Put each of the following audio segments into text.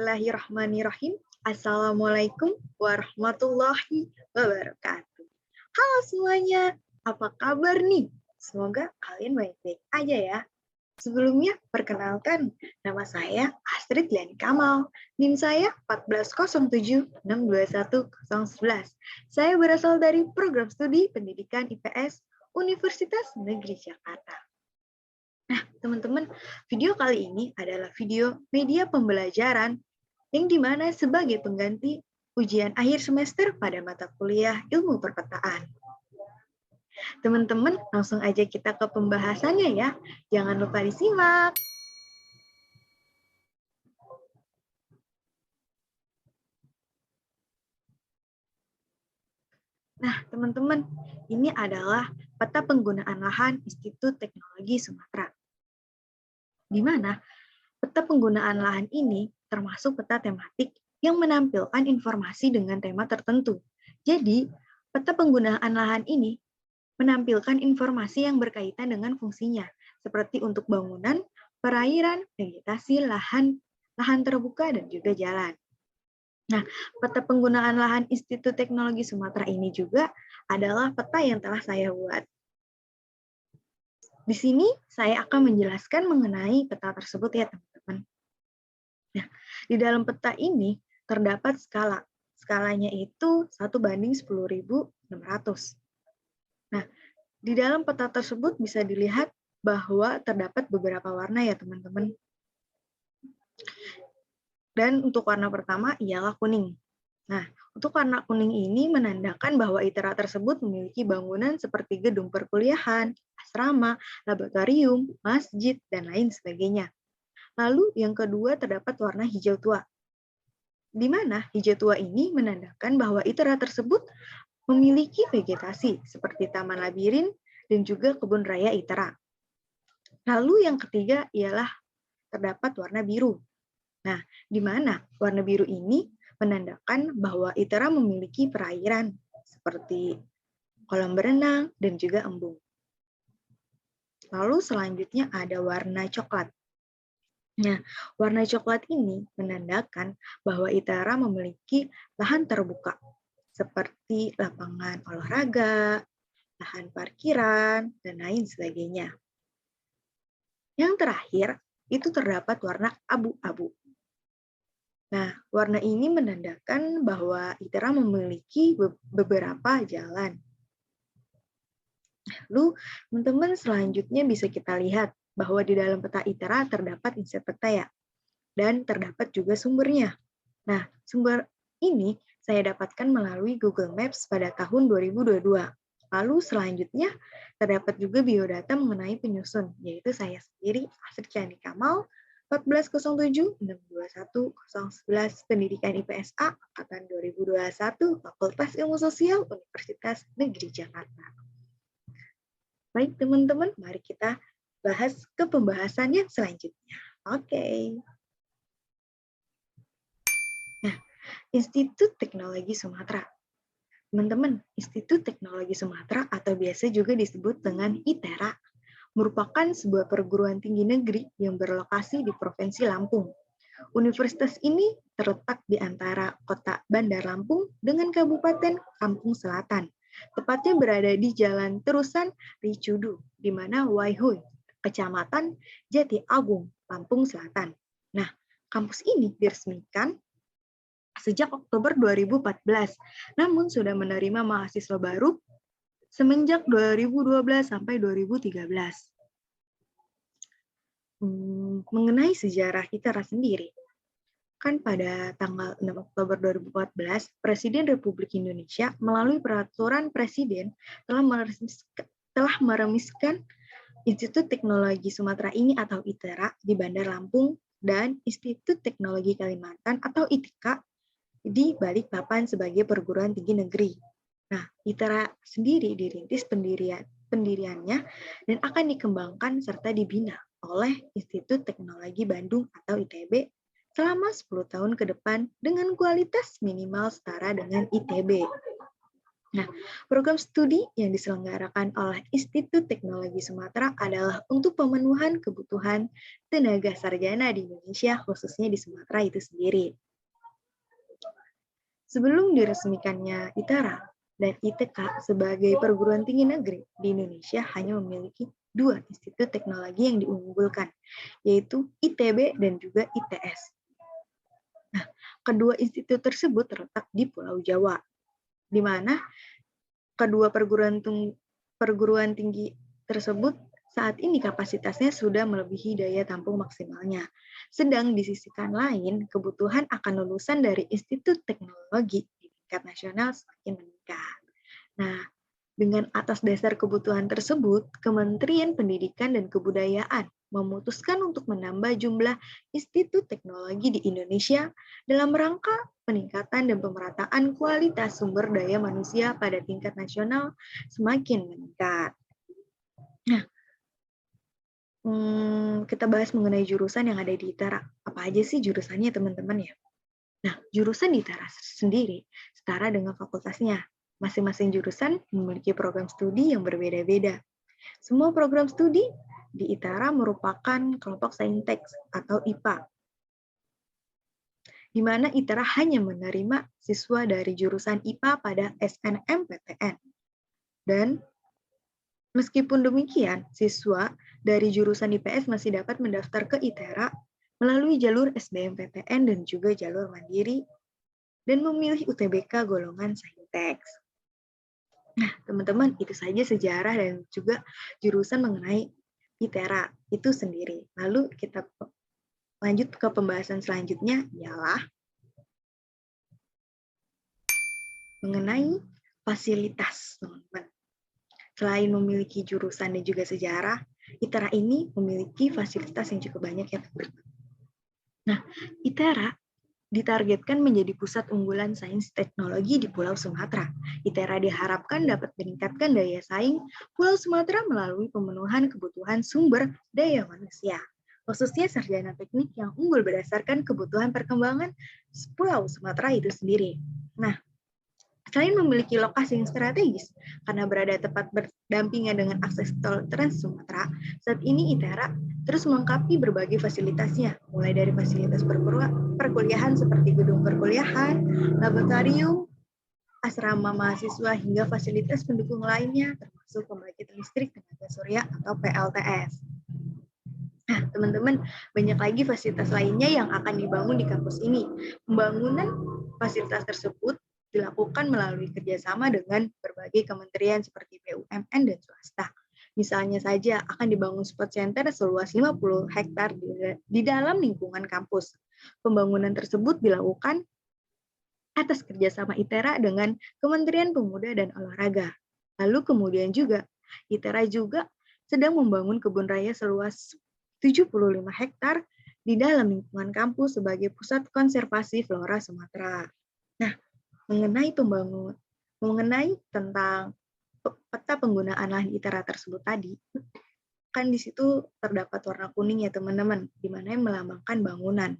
Bismillahirrahmanirrahim. Assalamualaikum warahmatullahi wabarakatuh. Halo semuanya, apa kabar nih? Semoga kalian baik-baik aja ya. Sebelumnya, perkenalkan, nama saya Astrid Liani Kamal. NIM saya 140762111. Saya berasal dari program studi pendidikan IPS Universitas Negeri Jakarta. Nah, teman-teman, video kali ini adalah video media pembelajaran yang dimana sebagai pengganti ujian akhir semester pada mata kuliah ilmu perpetaan. Teman-teman, langsung aja kita ke pembahasannya ya. Jangan lupa disimak. Nah, teman-teman, ini adalah peta penggunaan lahan Institut Teknologi Sumatera. Di mana peta penggunaan lahan ini termasuk peta tematik yang menampilkan informasi dengan tema tertentu. Jadi, peta penggunaan lahan ini menampilkan informasi yang berkaitan dengan fungsinya, seperti untuk bangunan, perairan, vegetasi, lahan terbuka, dan juga jalan. Nah, peta penggunaan lahan Institut Teknologi Sumatera ini juga adalah peta yang telah saya buat. Di sini saya akan menjelaskan mengenai peta tersebut ya teman-teman. Nah, di dalam peta ini terdapat skala. Skalanya itu 1:10.600. Nah, di dalam peta tersebut bisa dilihat bahwa terdapat beberapa warna ya teman-teman. Dan untuk warna pertama ialah kuning. Nah, untuk warna kuning ini menandakan bahwa ITERA tersebut memiliki bangunan seperti gedung perkuliahan, asrama, laboratorium, masjid, dan lain sebagainya. Lalu yang kedua terdapat warna hijau tua, di mana hijau tua ini menandakan bahwa ITERA tersebut memiliki vegetasi seperti taman labirin dan juga kebun raya ITERA. Lalu yang ketiga ialah terdapat warna biru. Nah, di mana warna biru ini menandakan bahwa ITERA memiliki perairan seperti kolam berenang dan juga embung. Lalu selanjutnya ada warna coklat. Nah, warna coklat ini menandakan bahwa ITERA memiliki lahan terbuka seperti lapangan olahraga, lahan parkiran, dan lain sebagainya. Yang terakhir, itu terdapat warna abu-abu. Nah, warna ini menandakan bahwa ITERA memiliki beberapa jalan. Lalu, teman-teman selanjutnya bisa kita lihat bahwa di dalam peta ITERA terdapat inset peta ya, dan terdapat juga sumbernya. Nah, sumber ini saya dapatkan melalui Google Maps pada tahun 2022. Lalu selanjutnya terdapat juga biodata mengenai penyusun, yaitu saya sendiri, Astrid Liani Kamal, 140762111 Pendidikan IPSA Angkatan 2021 Fakultas Ilmu Sosial Universitas Negeri Jakarta. Baik teman-teman, mari kita bahas ke pembahasan yang selanjutnya. Oke. Nah, Institut Teknologi Sumatera. Teman-teman, Institut Teknologi Sumatera atau biasa juga disebut dengan ITERA merupakan sebuah perguruan tinggi negeri yang berlokasi di Provinsi Lampung. Universitas ini terletak di antara kota Bandar Lampung dengan Kabupaten Lampung Selatan. Tepatnya berada di Jalan Terusan Ricudu, di mana Waihui, Kecamatan Jati Agung, Lampung Selatan. Nah, kampus ini diresmikan sejak Oktober 2014, namun sudah menerima mahasiswa baru semenjak 2012 sampai 2013. Mengenai sejarah ITERA sendiri, kan pada tanggal 6 Oktober 2014, Presiden Republik Indonesia melalui peraturan Presiden telah meremiskan Institut Teknologi Sumatera ini atau ITERA di Bandar Lampung dan Institut Teknologi Kalimantan atau ITK di Balikpapan sebagai perguruan tinggi negeri. Nah, ITERA sendiri dirintis pendiriannya dan akan dikembangkan serta dibina oleh Institut Teknologi Bandung atau ITB selama 10 tahun ke depan dengan kualitas minimal setara dengan ITB. Nah, program studi yang diselenggarakan oleh Institut Teknologi Sumatera adalah untuk pemenuhan kebutuhan tenaga sarjana di Indonesia, khususnya di Sumatera itu sendiri. Sebelum diresmikannya ITERA dan ITK sebagai perguruan tinggi negeri di Indonesia hanya memiliki dua institut teknologi yang diunggulkan, yaitu ITB dan juga ITS. Nah, kedua institut tersebut terletak di Pulau Jawa, di mana kedua perguruan tinggi tersebut saat ini kapasitasnya sudah melebihi daya tampung maksimalnya. Sedang di sisi lain, kebutuhan akan lulusan dari institut teknologi di tingkat nasional semakin meningkat. Nah, dengan atas dasar kebutuhan tersebut, Kementerian Pendidikan dan Kebudayaan memutuskan untuk menambah jumlah institut teknologi di Indonesia dalam rangka peningkatan dan pemerataan kualitas sumber daya manusia pada tingkat nasional semakin meningkat. Nah, kita bahas mengenai jurusan yang ada di ITERA. Apa aja sih jurusannya, teman-teman ya? Nah, jurusan di ITERA sendiri setara dengan fakultasnya. Masing-masing jurusan memiliki program studi yang berbeda-beda. Semua program studi di ITERA merupakan kelompok saintek atau IPA, di mana ITERA hanya menerima siswa dari jurusan IPA pada SNMPTN. Dan meskipun demikian, siswa dari jurusan IPS masih dapat mendaftar ke ITERA melalui jalur SBMPTN dan juga jalur mandiri dan memilih UTBK golongan saintek. Nah, teman-teman, itu saja sejarah dan juga jurusan mengenai ITERA itu sendiri. Lalu kita lanjut ke pembahasan selanjutnya, ialah mengenai fasilitas, teman-teman. Selain memiliki jurusan dan juga sejarah, ITERA ini memiliki fasilitas yang cukup banyak yang berikut. Nah, ITERA ditargetkan menjadi pusat unggulan sains teknologi di Pulau Sumatera. ITERA diharapkan dapat meningkatkan daya saing Pulau Sumatera melalui pemenuhan kebutuhan sumber daya manusia, khususnya sarjana teknik yang unggul berdasarkan kebutuhan perkembangan Pulau Sumatera itu sendiri. Nah, selain memiliki lokasi yang strategis, karena berada tepat berdampingan dengan akses tol Trans Sumatera, saat ini ITERA terus melengkapi berbagai fasilitasnya, mulai dari fasilitas perkuliahan seperti gedung perkuliahan, laboratorium, asrama mahasiswa, hingga fasilitas pendukung lainnya, termasuk pembangkit listrik tenaga surya atau PLTS. Nah, teman-teman, banyak lagi fasilitas lainnya yang akan dibangun di kampus ini. Pembangunan fasilitas tersebut dilakukan melalui kerjasama dengan berbagai kementerian seperti BUMN dan swasta. Misalnya saja akan dibangun sport center seluas 50 hektar di dalam lingkungan kampus. Pembangunan tersebut dilakukan atas kerjasama ITERA dengan Kementerian Pemuda dan Olahraga. Lalu kemudian juga ITERA juga sedang membangun kebun raya seluas 75 hektar di dalam lingkungan kampus sebagai pusat konservasi flora Sumatera. Nah, mengenai tentang peta penggunaan lahan ITERA tersebut tadi, kan di situ terdapat warna kuning ya teman-teman, di mana yang melambangkan bangunan.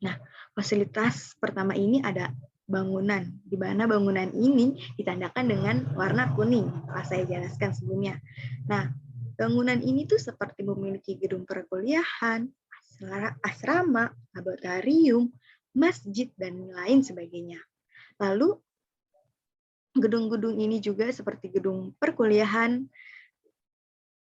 Nah, fasilitas pertama ini ada bangunan, di mana bangunan ini ditandakan dengan warna kuning, telah saya jelaskan sebelumnya. Nah, bangunan ini tuh seperti memiliki gedung perkuliahan, asrama, laboratorium, masjid, dan lain sebagainya. Lalu, gedung-gedung ini juga seperti gedung perkuliahan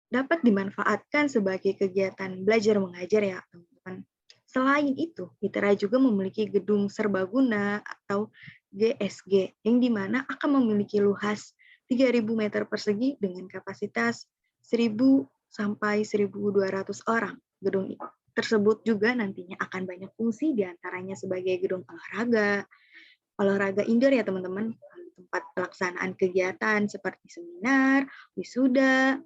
dapat dimanfaatkan sebagai kegiatan belajar mengajar ya, teman-teman. Selain itu, ITERA juga memiliki gedung serbaguna atau GSG, yang dimana akan memiliki luas 3.000 meter persegi dengan kapasitas 1.000 sampai 1.200 orang. Gedung tersebut juga nantinya akan banyak fungsi, diantaranya sebagai gedung olahraga indoor ya teman-teman, tempat pelaksanaan kegiatan seperti seminar, wisuda,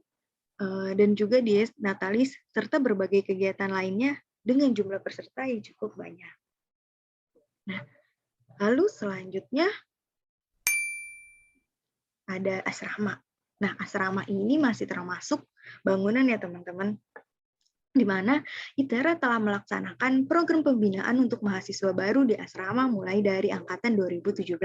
dan juga dies natalis, serta berbagai kegiatan lainnya dengan jumlah peserta yang cukup banyak. Nah, lalu selanjutnya ada asrama. Nah, asrama ini masih termasuk bangunan ya teman-teman. di mana ITERA telah melaksanakan program pembinaan untuk mahasiswa baru di asrama mulai dari angkatan 2017.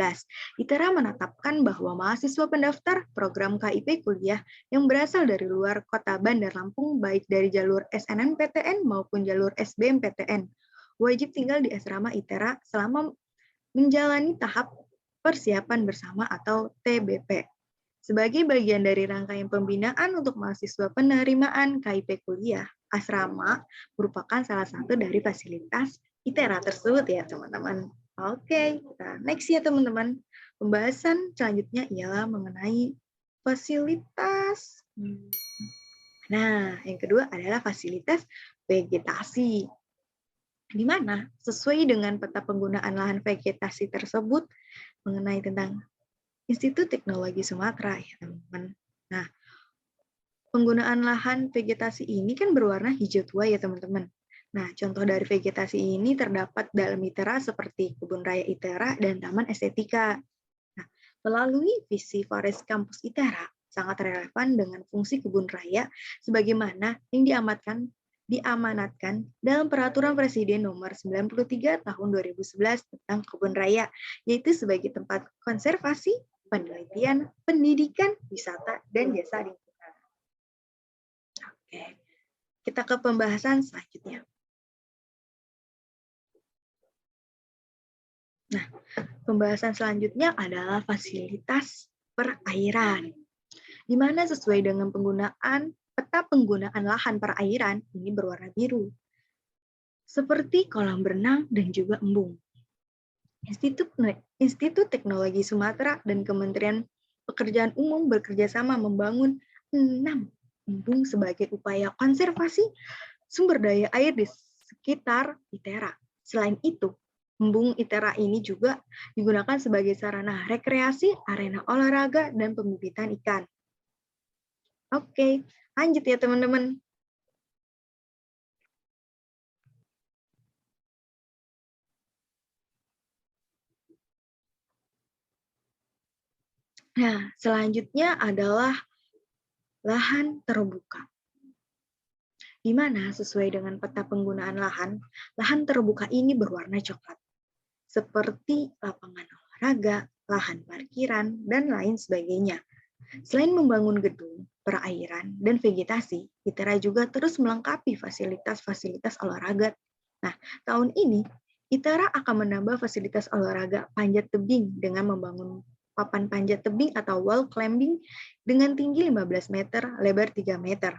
ITERA menetapkan bahwa mahasiswa pendaftar program KIP kuliah yang berasal dari luar kota Bandar Lampung, baik dari jalur SNMPTN maupun jalur SBMPTN, wajib tinggal di asrama ITERA selama menjalani tahap persiapan bersama atau TBP. Sebagai bagian dari rangkaian pembinaan untuk mahasiswa penerimaan KIP kuliah, asrama merupakan salah satu dari fasilitas ITERA tersebut ya teman-teman. Oke, kita next ya teman-teman. Pembahasan selanjutnya ialah mengenai fasilitas. Nah, yang kedua adalah fasilitas vegetasi. Di mana sesuai dengan peta penggunaan lahan vegetasi tersebut mengenai tentang Institut Teknologi Sumatera ya teman-teman. Nah, penggunaan lahan vegetasi ini kan berwarna hijau tua ya teman-teman. Nah, contoh dari vegetasi ini terdapat dalam ITERA seperti Kebun Raya ITERA dan Taman Estetika. Nah, melalui visi Forest Campus ITERA sangat relevan dengan fungsi kebun raya sebagaimana yang diamanatkan dalam Peraturan Presiden Nomor 93 Tahun 2011 tentang kebun raya, yaitu sebagai tempat konservasi, penelitian, pendidikan, wisata, dan jasa lingkungan. Oke, kita ke pembahasan selanjutnya. Nah, pembahasan selanjutnya adalah fasilitas perairan, di mana sesuai dengan peta penggunaan lahan perairan ini berwarna biru, seperti kolam berenang dan juga embung. Institut Teknologi Sumatera dan Kementerian Pekerjaan Umum bekerjasama membangun 6 embung sebagai upaya konservasi sumber daya air di sekitar ITERA. Selain itu, embung ITERA ini juga digunakan sebagai sarana rekreasi, arena olahraga, dan pembibitan ikan. Oke, lanjut ya teman-teman. Nah, selanjutnya adalah lahan terbuka. Di mana sesuai dengan peta penggunaan lahan terbuka ini berwarna coklat. Seperti lapangan olahraga, lahan parkiran, dan lain sebagainya. Selain membangun gedung, perairan, dan vegetasi, ITERA juga terus melengkapi fasilitas-fasilitas olahraga. Nah, tahun ini ITERA akan menambah fasilitas olahraga panjat tebing dengan membangun papan panjat tebing atau wall climbing dengan tinggi 15 meter, lebar 3 meter.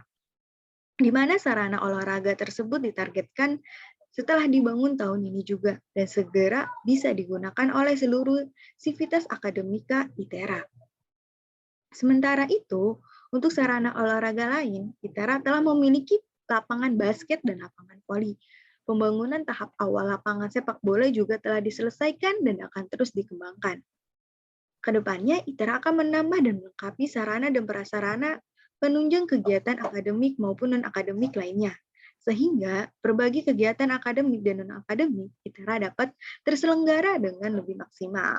Di mana sarana olahraga tersebut ditargetkan setelah dibangun tahun ini juga dan segera bisa digunakan oleh seluruh sivitas akademika ITERA. Sementara itu, untuk sarana olahraga lain, ITERA telah memiliki lapangan basket dan lapangan voli. Pembangunan tahap awal lapangan sepak bola juga telah diselesaikan dan akan terus dikembangkan. Kedepannya, ITERA akan menambah dan melengkapi sarana dan prasarana penunjang kegiatan akademik maupun non-akademik lainnya. Sehingga berbagai kegiatan akademik dan non-akademik ITERA dapat terselenggara dengan lebih maksimal.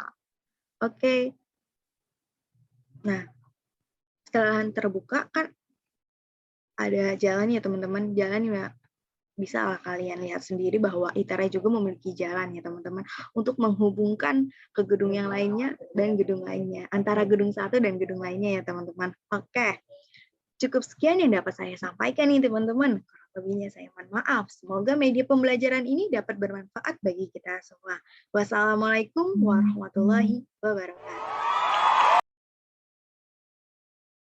Oke. Nah, setelah terbuka kan ada jalan ya teman-teman. Jalan ya bisa lah kalian lihat sendiri bahwa ITERA juga memiliki jalan ya teman-teman untuk menghubungkan ke gedung yang lainnya dan gedung lainnya, antara gedung satu dan gedung lainnya ya teman-teman. Oke, cukup sekian yang dapat saya sampaikan nih teman-teman. Kurang lebihnya saya mohon maaf. Semoga media pembelajaran ini dapat bermanfaat bagi kita semua. Wassalamualaikum warahmatullahi wabarakatuh.